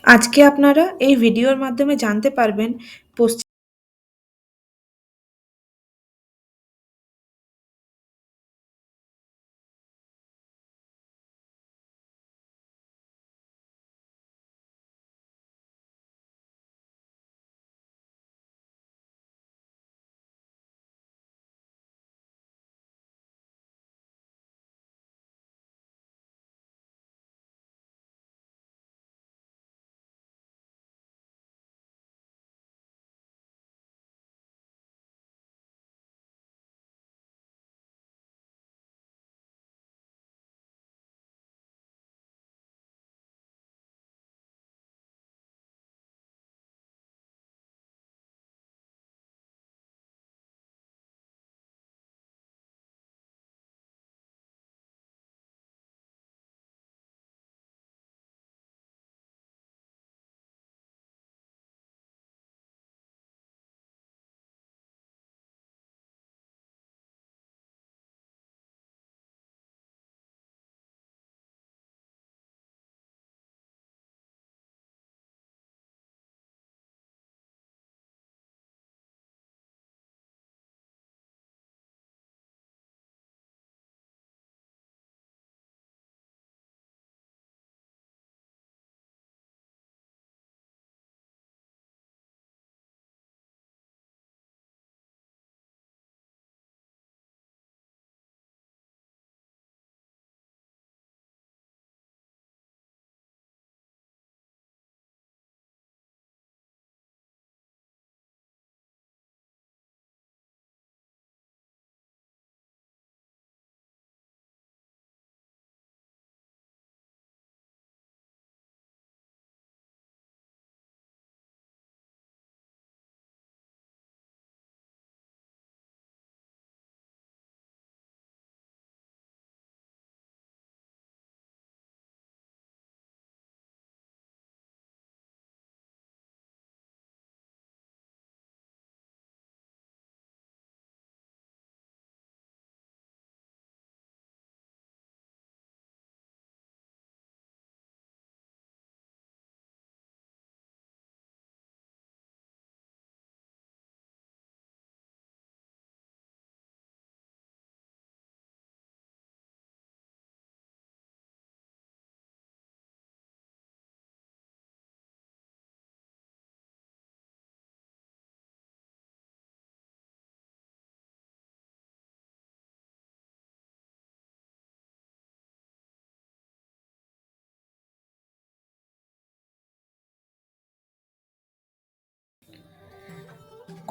আজকে আপনারা এই ভিডিওর মাধ্যমে জানতে পারবেন পশ্চিম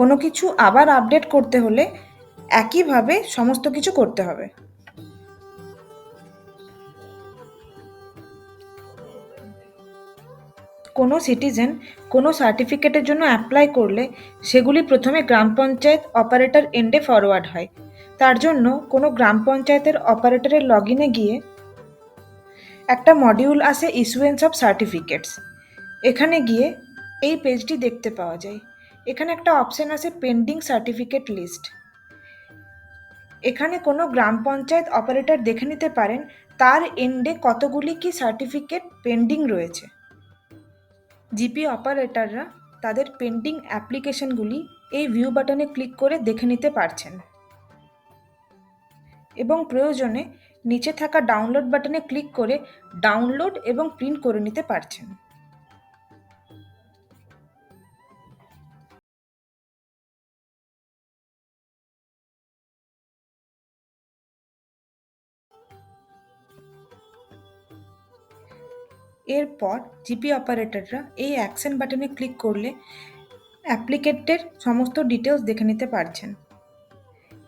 কোনো কিছু আবার আপডেট করতে হলে একইভাবে সমস্ত কিছু করতে হবে। কোনো সিটিজেন কোনো সার্টিফিকেটের জন্য অ্যাপ্লাই করলে সেগুলি প্রথমে গ্রাম পঞ্চায়েত অপারেটর এন্ডে ফরওয়ার্ড হয়। তার জন্য কোনো গ্রাম পঞ্চায়েতের অপারেটরের লগ ইনে গিয়ে একটা মডিউল আসে ইস্যুয়েন্স অফ সার্টিফিকেটস। এখানে গিয়ে এই পেজটি দেখতে পাওয়া যায়। এখানে একটা অপশন আছে পেন্ডিং সার্টিফিকেট লিস্ট। এখানে কোনো গ্রাম পঞ্চায়েত অপারেটর দেখে নিতে পারেন তার এন্ডে কতগুলি কি সার্টিফিকেট পেন্ডিং রয়েছে। জিপি অপারেটররা তাদের পেন্ডিং অ্যাপ্লিকেশনগুলি এই ভিউ বাটনে ক্লিক করে দেখে নিতে পারছেন এবং প্রয়োজনে নিচে থাকা ডাউনলোড বাটনে ক্লিক করে ডাউনলোড এবং প্রিন্ট করে নিতে পারছেন। এরপর জিপি অপারেটররা এই অ্যাকশন বাটনে ক্লিক করলে অ্যাপ্লিকেন্টের সমস্ত ডিটেলস দেখে নিতে পারছেন।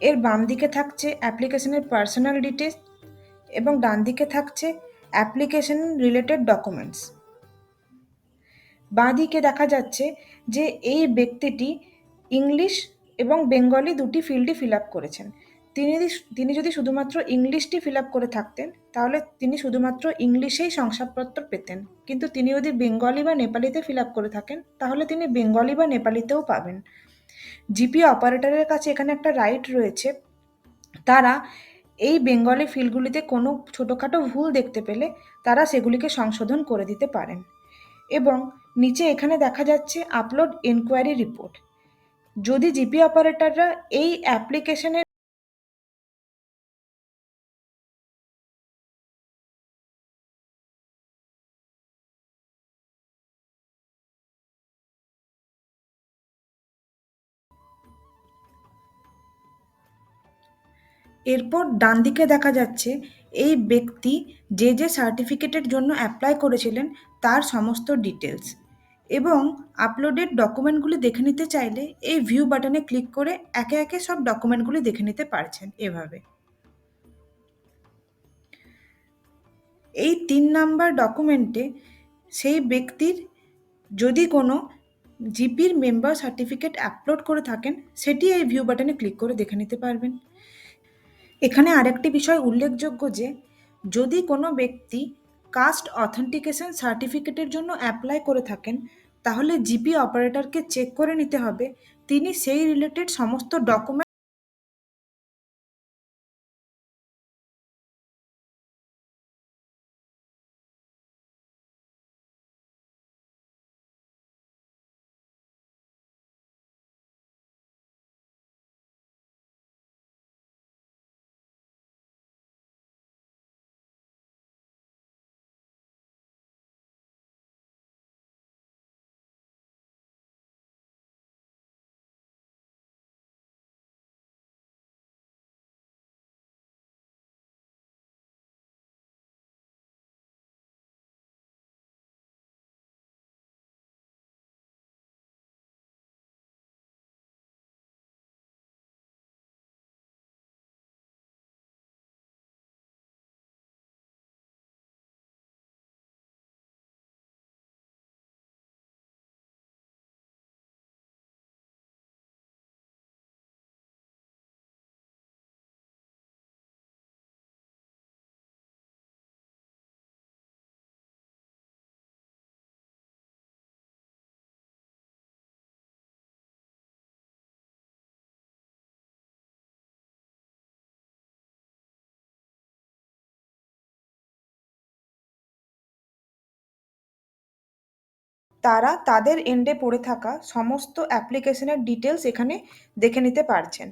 এর বাম দিকে থাকছে অ্যাপ্লিকেশনের পার্সোনাল ডিটেলস এবং ডান দিকে থাকছে অ্যাপ্লিকেশন রিলেটেড ডকুমেন্টস। বাঁ দিকে দেখা যাচ্ছে যে এই ব্যক্তিটি ইংলিশ এবং বেঙ্গলি দুটি ফিল্ডই ফিল আপ করেছেন। তিনি যদি শুধুমাত্র ইংলিশটি ফিল আপ করে থাকতেন তাহলে তিনি শুধুমাত্র ইংলিশেই শংসাপত্র পেতেন, কিন্তু তিনি যদি বেঙ্গলি বা নেপালিতে ফিল আপ করে থাকেন তাহলে তিনি বেঙ্গলি বা নেপালিতেও পাবেন। জিপি অপারেটরের কাছে এখানে একটা রাইট রয়েছে, তারা এই বেঙ্গলি ফিল্ডগুলিতে কোনো ছোটোখাটো ভুল দেখতে পেলে তারা সেগুলিকে সংশোধন করে দিতে পারেন। এবং নিচে এখানে দেখা যাচ্ছে আপলোড এনকোয়ারি রিপোর্ট। যদি জিপি অপারেটররা এই অ্যাপ্লিকেশনের এরপর ডান দিকে দেখা যাচ্ছে এই ব্যক্তি যে যে সার্টিফিকেটের জন্য অ্যাপ্লাই করেছিলেন তার সমস্ত ডিটেলস, এবং আপলোডেড ডকুমেন্টগুলি দেখে নিতে চাইলে এই ভিউ বাটনে ক্লিক করে একে একে সব ডকুমেন্টগুলি দেখে নিতে পারছেন এভাবে। এই ৩ নাম্বার ডকুমেন্টে সেই ব্যক্তির যদি কোনো জিপির মেম্বার সার্টিফিকেট আপলোড করে থাকেন সেটি এই ভিউ বাটনে ক্লিক করে দেখে নিতে পারবেন। এখানে আরেকটি বিষয় উল্লেখযোগ্য যে যদি কোনো ব্যক্তি কাস্ট অথেন্টিকেশন সার্টিফিকেটের জন্য অ্যাপ্লাই করে থাকেন তাহলে জিপি অপারেটরকে চেক করে নিতে হবে তিনি সেই রিলেটেড সমস্ত ডকুমেন্ট তারা তাদের এন্ডে পড়ে থাকা সমস্ত অ্যাপ্লিকেশনের ডিটেলস এখানে দেখে নিতে পারছেন।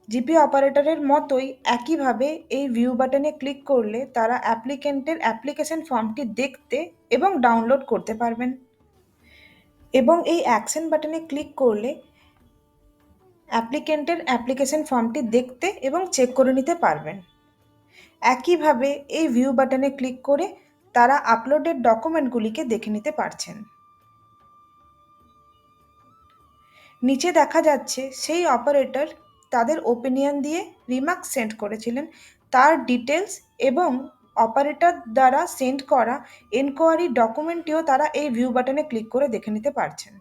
জিপি অপারেটরের মতোই একইভাবে এই ভিউ বাটনে ক্লিক করলে তারা অ্যাপ্লিকেন্টের অ্যাপ্লিকেশন ফর্মটি দেখতে এবং ডাউনলোড করতে পারবেন, এবং এই অ্যাকশন বাটনে ক্লিক করলে অ্যাপ্লিকেন্টের অ্যাপ্লিকেশন ফর্মটি দেখতে এবং চেক করে নিতে পারবেন। একইভাবে এই ভিউ বাটনে ক্লিক করে তারা আপলোডেড ডকুমেন্টগুলিকে দেখে নিতে পারছেন। নিচে দেখা যাচ্ছে সেই অপারেটর তাদের ওপিনিয়ন দিয়ে রিমার্ক সেন্ড করেছিলেন তার ডিটেলস, এবং অপারেটর দ্বারা সেন্ড করা এনকোয়ারি ডকুমেন্টটিও তারা এই ভিউ বাটনে ক্লিক করে দেখে নিতে পারছেন।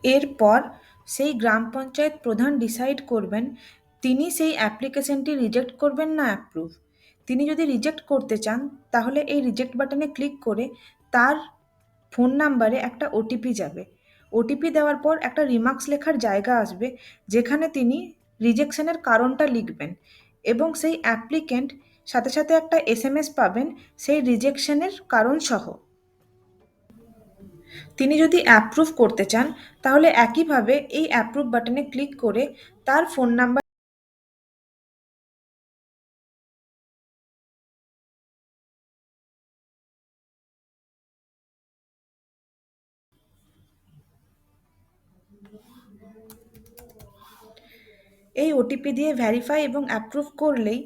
এরপর সেই গ্রাম পঞ্চায়েত প্রধান ডিসাইড করবেন তিনি সেই অ্যাপ্লিকেশনটি রিজেক্ট করবেন না অ্যাপ্রুভ। তিনি যদি রিজেক্ট করতে চান তাহলে এই রিজেক্ট বাটনে ক্লিক করে তার ফোন নাম্বারে একটা ওটিপি যাবে। ওটিপি দেওয়ার পর একটা রিমার্কস লেখার জায়গা আসবে যেখানে তিনি রিজেকশনের কারণটা লিখবেন, এবং সেই অ্যাপ্লিকেন্ট সাথে সাথে একটা এসএমএস পাবেন সেই রিজেকশনের কারণ সহ। তিনি যদি অ্যাপ্রুভ করতে চান তাহলে একইভাবে এই অ্যাপ্রুভ বাটনে ক্লিক করে তার ফোন নাম্বার এই ওটিপি দিয়ে ভেরিফাই এবং অ্যাপ্রুভ করলেই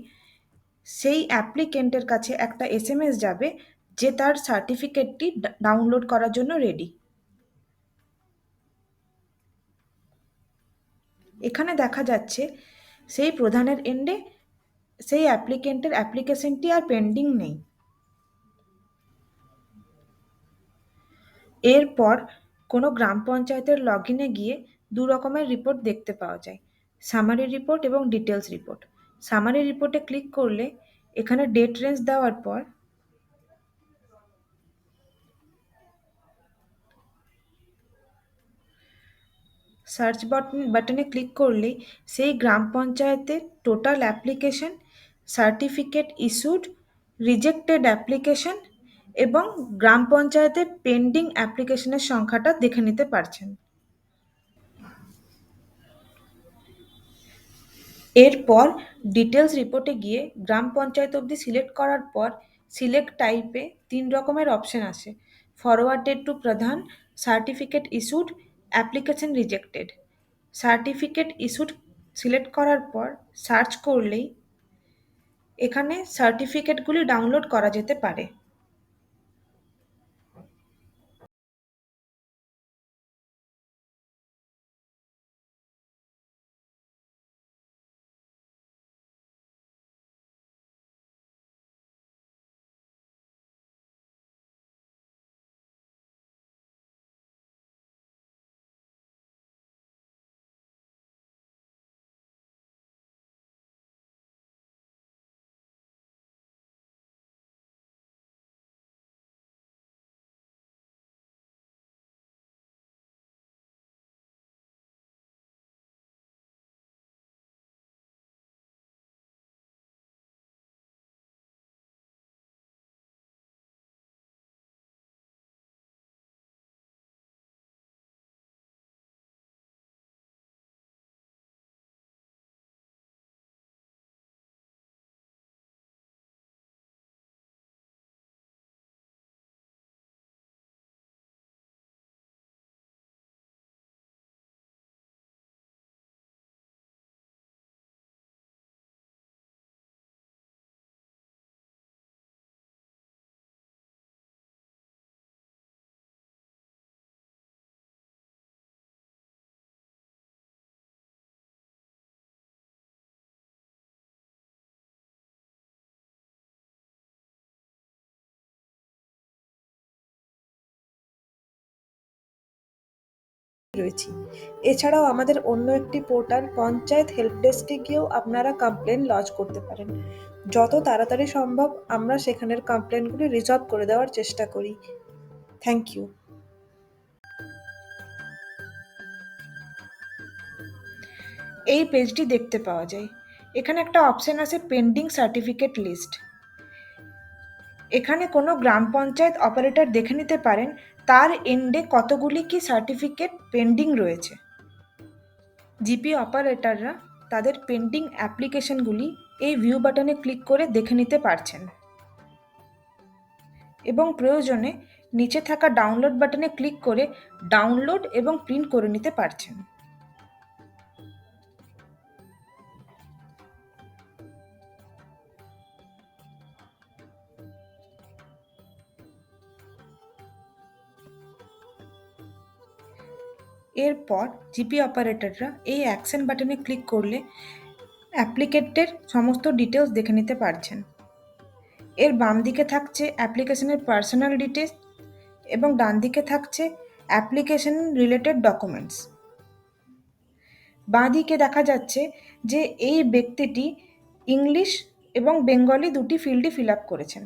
সেই অ্যাপ্লিকেন্টের কাছে একটা এসএমএস যাবে যে তার সার্টিফিকেটটি ডাউনলোড করার জন্য রেডি। এখানে দেখা যাচ্ছে সেই প্রধানের এন্ডে সেই অ্যাপ্লিকেন্টের অ্যাপ্লিকেশনটি আর পেন্ডিং নেই। এরপর কোনো গ্রাম পঞ্চায়েতের লগ ইনে গিয়ে দু রকমের রিপোর্ট দেখতে পাওয়া যায়, সামারি রিপোর্ট এবং ডিটেলস রিপোর্ট। সামারি রিপোর্টে ক্লিক করলে এখানে ডেট রেঞ্জ দেওয়ার পর সার্চ বাটনে ক্লিক করলেই সেই গ্রাম পঞ্চায়েতের total application certificate issued, rejected application এবং গ্রাম পঞ্চায়েতের পেন্ডিং অ্যাপ্লিকেশনের সংখ্যাটা দেখে নিতে পারছেন। এরপর ডিটেলস রিপোর্টে গিয়ে গ্রাম পঞ্চায়েত অবধি সিলেক্ট করার পর সিলেক্ট টাইপে 3 রকমের অপশন আসে: ফরওয়ার্ডেড টু প্রধান, certificate issued, application rejected. Certificate issued select করার পর সার্চ করলেই এখানে সার্টিফিকেটগুলি ডাউনলোড করা যেতে পারে। রয়েছি। এছাড়াও আমাদের অন্য একটি পোর্টাল পঞ্চায়েত হেল্প ডেস্কে গিয়েও আপনারা কমপ্লেন লজ করতে পারেন। যত তাড়াতাড়ি সম্ভব আমরা সেখানের কমপ্লেনগুলি রিজলভ করে দেওয়ার চেষ্টা করি। Thank you. এই পেজটি দেখতে পাওয়া যায়। এখানে একটা অপশন আছে পেন্ডিং সার্টিফিকেট লিস্ট। এখানে কোনো গ্রাম পঞ্চায়েত অপারেটর দেখে নিতে পারেন তার এন্ডে কতগুলি কি সার্টিফিকেট পেন্ডিং রয়েছে। জিপি অপারেটররা তাদের পেন্ডিং অ্যাপ্লিকেশনগুলি এই ভিউ বাটনে ক্লিক করে দেখে নিতে পারছেন এবং প্রয়োজনে নিচে থাকা ডাউনলোড বাটনে ক্লিক করে ডাউনলোড এবং প্রিন্ট করে নিতে পারছেন। এরপর জিপি অপারেটররা এই অ্যাকশন বাটনে ক্লিক করলে অ্যাপ্লিকেন্টের সমস্ত ডিটেলস দেখে নিতে পারছেন। এর বাম দিকে থাকছে অ্যাপ্লিকেশনের পার্সোনাল ডিটেলস এবং ডান দিকে থাকছে অ্যাপ্লিকেশন রিলেটেড ডকুমেন্টস। বাঁ দিকে দেখা যাচ্ছে যে এই ব্যক্তিটি ইংলিশ এবং বেঙ্গলি দুটি ফিল্ডই ফিল আপ করেছেন।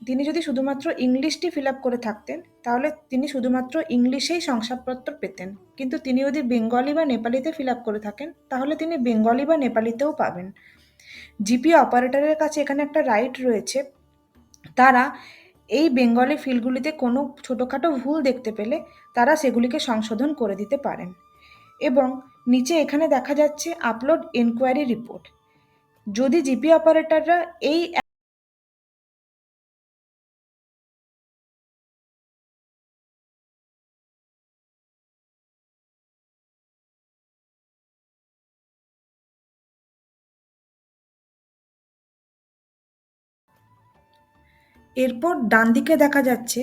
তিনি যদি শুধুমাত্র ইংলিশটি ফিল আপ করে থাকতেন তাহলে তিনি শুধুমাত্র ইংলিশেই শংসাপত্র পেতেন, কিন্তু তিনি যদি বেঙ্গলি বা নেপালিতে ফিল আপ করে থাকেন তাহলে তিনি বেঙ্গলি বা নেপালিতেও পাবেন। জিপি অপারেটরের কাছে এখানে একটা রাইট রয়েছে, তারা এই বেঙ্গলি ফিল্ডগুলিতে কোনো ছোটোখাটো ভুল দেখতে পেলে তারা সেগুলিকে সংশোধন করে দিতে পারেন। এবং নিচে এখানে দেখা যাচ্ছে আপলোড এনকোয়ারি রিপোর্ট। যদি জিপি অপারেটররা এই এরপর ডান দিকে দেখা যাচ্ছে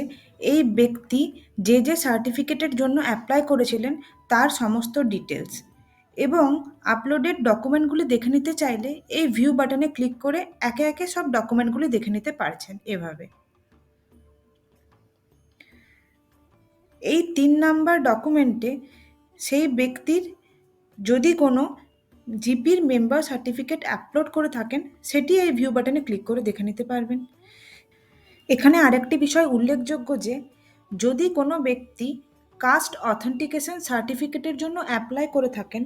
এই ব্যক্তি যে যে সার্টিফিকেটের জন্য অ্যাপ্লাই করেছিলেন তার সমস্ত ডিটেলস। এবং আপলোডেড ডকুমেন্টগুলি দেখে নিতে চাইলে এই ভিউ বাটনে ক্লিক করে একে একে সব ডকুমেন্টগুলি দেখে নিতে পারছেন এভাবে। এই 3 নাম্বার ডকুমেন্টে সেই ব্যক্তির যদি কোনো জিপির মেম্বার সার্টিফিকেট আপলোড করে থাকেন সেটি এই ভিউ বাটনে ক্লিক করে দেখে নিতে পারবেন। এখানে আরেকটি বিষয় উল্লেখযোগ্য যে যদি কোনো ব্যক্তি কাস্ট অথেন্টিকেশন সার্টিফিকেটের জন্য অ্যাপ্লাই করে থাকেন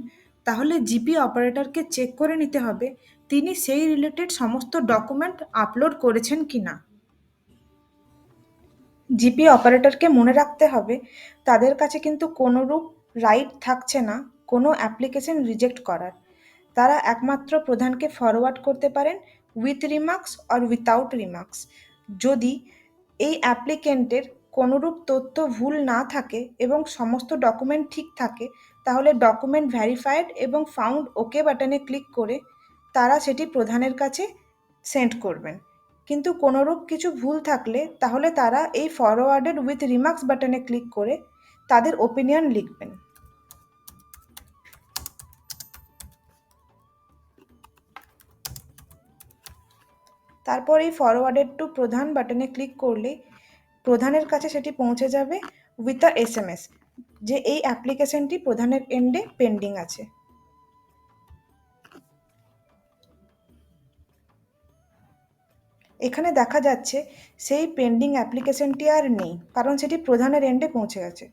তাহলে জিপি অপারেটরকে চেক করে নিতে হবে তিনি সেই রিলেটেড সমস্ত ডকুমেন্ট আপলোড করেছেন কিনা। জিপি অপারেটরকে মনে রাখতে হবে তাদের কাছে কিন্তু কোনোরূপ রাইট থাকছে না কোনো অ্যাপ্লিকেশন রিজেক্ট করার। তারা একমাত্র প্রধানকে ফরওয়ার্ড করতে পারেন with remarks or without remarks. যদি এই অ্যাপ্লিকেন্টের কোনোরূপ তথ্য ভুল না থাকে এবং সমস্ত ডকুমেন্ট ঠিক থাকে তাহলে ডকুমেন্ট ভ্যারিফাইড এবং ফাউন্ড ওকে বাটনে ক্লিক করে তারা সেটি প্রধানের কাছে সেন্ড করবেন। কিন্তু কোনোরূপ কিছু ভুল থাকলে তাহলে তারা এই ফরওয়ার্ডেড উইথ রিমার্কস বাটনে ক্লিক করে তাদের ওপিনিয়ন লিখবেন। তারপর এই ফরওয়ার্ডেড টু প্রধান বাটনে ক্লিক করলেই প্রধানের কাছে সেটি পৌঁছে যাবে উইথ আ এসএমএস যে এই অ্যাপ্লিকেশনটি প্রধানের এন্ডে পেন্ডিং আছে। এখানে দেখা যাচ্ছে সেই পেন্ডিং অ্যাপ্লিকেশনটি আর নেই কারণ সেটি প্রধানের এন্ডে পৌঁছে গেছে।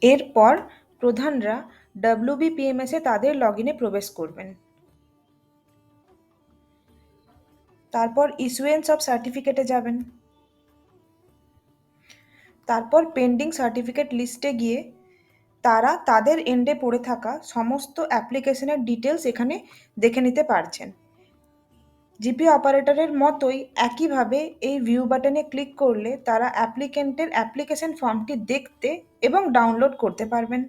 এরপর প্রধানরা WBPMS এ তাদের লগ ইনে প্রবেশ করবেন। তারপর ইস্যুয়েন্স অফ সার্টিফিকেটে যাবেন। তারপর পেন্ডিং সার্টিফিকেট লিস্টে গিয়ে তারা তাদের এন্ডে পড়ে থাকা সমস্ত অ্যাপ্লিকেশনের ডিটেলস এখানে দেখে নিতে পারছেন। জিপি অপারেটরের মতোই একইভাবে এই ভিউ বাটনে ক্লিক করলে তারা অ্যাপ্লিকেন্টের অ্যাপ্লিকেশন ফর্মটি দেখতে এবং ডাউনলোড করতে পারবেন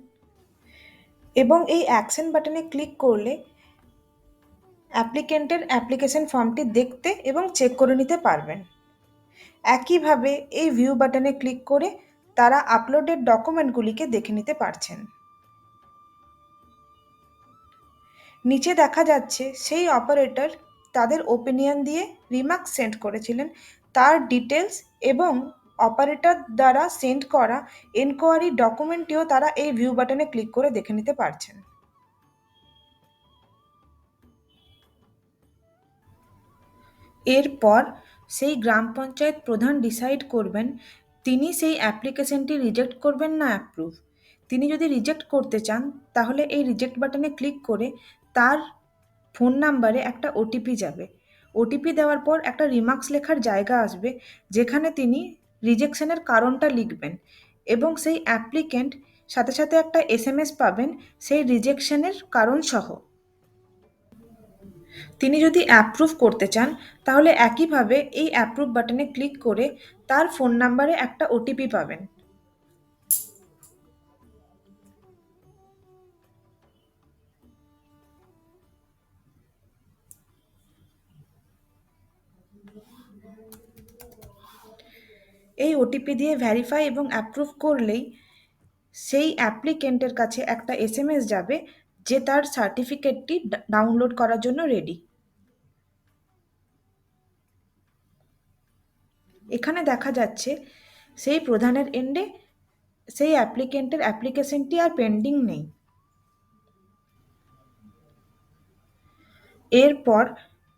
এবং এই অ্যাকশন বাটনে ক্লিক করলে অ্যাপ্লিকেন্টের অ্যাপ্লিকেশন ফর্মটি দেখতে এবং চেক করে নিতে পারবেন। একইভাবে এই ভিউ বাটনে ক্লিক করে তারা আপলোডেড ডকুমেন্টগুলিকে দেখে নিতে পারছেন। নিচে দেখা যাচ্ছে সেই অপারেটর তাদের ওপিনিয়ন দিয়ে রিমার্ক সেন্ড করেছিলেন তার ডিটেলস এবং অপারেটর দ্বারা সেন্ড করা এনকোয়ারি ডকুমেন্টটিও তারা এই ভিউ বাটনে ক্লিক করে দেখে নিতে পারছেন। এরপর সেই গ্রাম পঞ্চায়েত প্রধান ডিসাইড করবেন তিনি সেই অ্যাপ্লিকেশনটি রিজেক্ট করবেন না অ্যাপ্রুভ। তিনি যদি রিজেক্ট করতে চান তাহলে এই রিজেক্ট বাটনে ক্লিক করে তার ফোন নাম্বারে একটা ওটিপি যাবে। ওটিপি দেওয়ার পর একটা রিমার্কস লেখার জায়গা আসবে যেখানে তিনি রিজেকশনের কারণটা লিখবেন এবং সেই অ্যাপ্লিকেন্ট সাথে সাথে একটা এসএমএস পাবেন সেই রিজেকশনের কারণ সহ। তিনি যদি অ্যাপ্রুভ করতে চান তাহলে একইভাবে এই অ্যাপ্রুভ বাটনে ক্লিক করে তার ফোন নাম্বারে একটা ওটিপি পাবেন। এই ওটিপি দিয়ে ভ্যারিফাই এবং অ্যাপ্রুভ করলেই সেই অ্যাপ্লিকেন্টের কাছে একটা এসএমএস যাবে যে তার সার্টিফিকেটটি ডাউনলোড করার জন্য রেডি। এখানে দেখা যাচ্ছে সেই প্রধানের এন্ডে সেই অ্যাপ্লিকেন্টের অ্যাপ্লিকেশনটি আর পেন্ডিং নেই। এরপর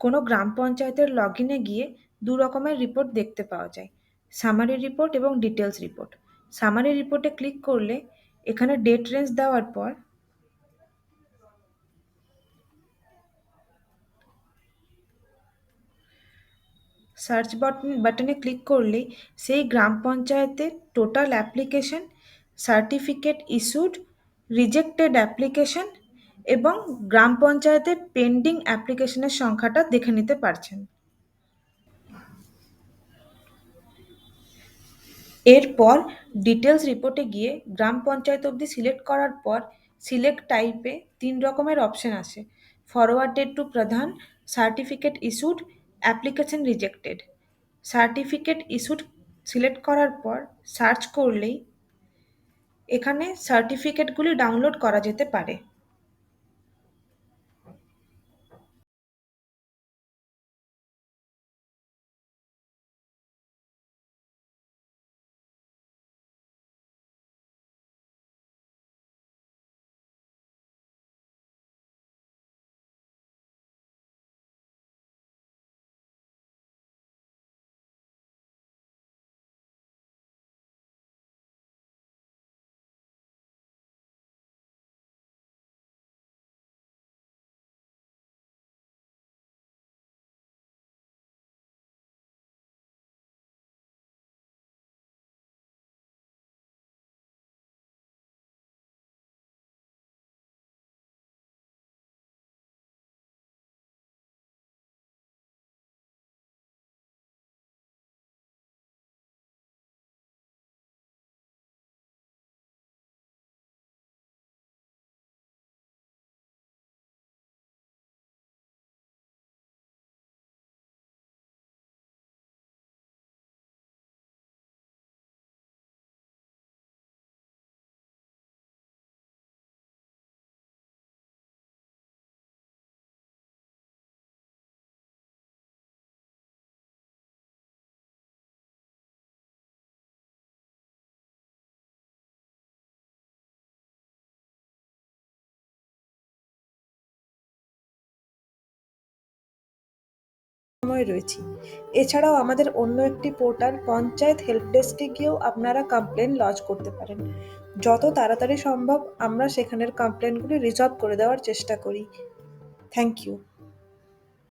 কোনো গ্রাম পঞ্চায়েতের লগ ইনে গিয়ে দু রকমের রিপোর্ট দেখতে পাওয়া যায়, সামারি রিপোর্ট এবং ডিটেলস রিপোর্ট। সামারি রিপোর্টে ক্লিক করলে এখানে ডেট রেঞ্জ দেওয়ার পর সার্চ বাটনে ক্লিক করলেই সেই গ্রাম পঞ্চায়েতের total application, certificate issued, rejected application এবং গ্রাম পঞ্চায়েতের পেন্ডিং অ্যাপ্লিকেশনের সংখ্যাটা দেখে নিতে পারছেন। এরপর ডিটেলস রিপোর্টে গিয়ে গ্রাম পঞ্চায়েত অবধি সিলেক্ট করার পর সিলেক্ট টাইপে ৩ রকমের অপশন আসে, ফরওয়ার্ডেড টু প্রধান, certificate issued, application rejected. Certificate issued select করার পর সার্চ করলেই এখানে সার্টিফিকেটগুলি ডাউনলোড করা যেতে পারে। সময় রয়েছি। এছাড়াও আমাদের অন্য একটি পোর্টাল পঞ্চায়েত হেল্প ডেস্কে গিয়েও আপনারা কমপ্লেন লজ করতে পারেন। যত তাড়াতাড়ি সম্ভব আমরা সেখানের কমপ্লেনগুলি রিজলভ করে দেওয়ার চেষ্টা করি। Thank you.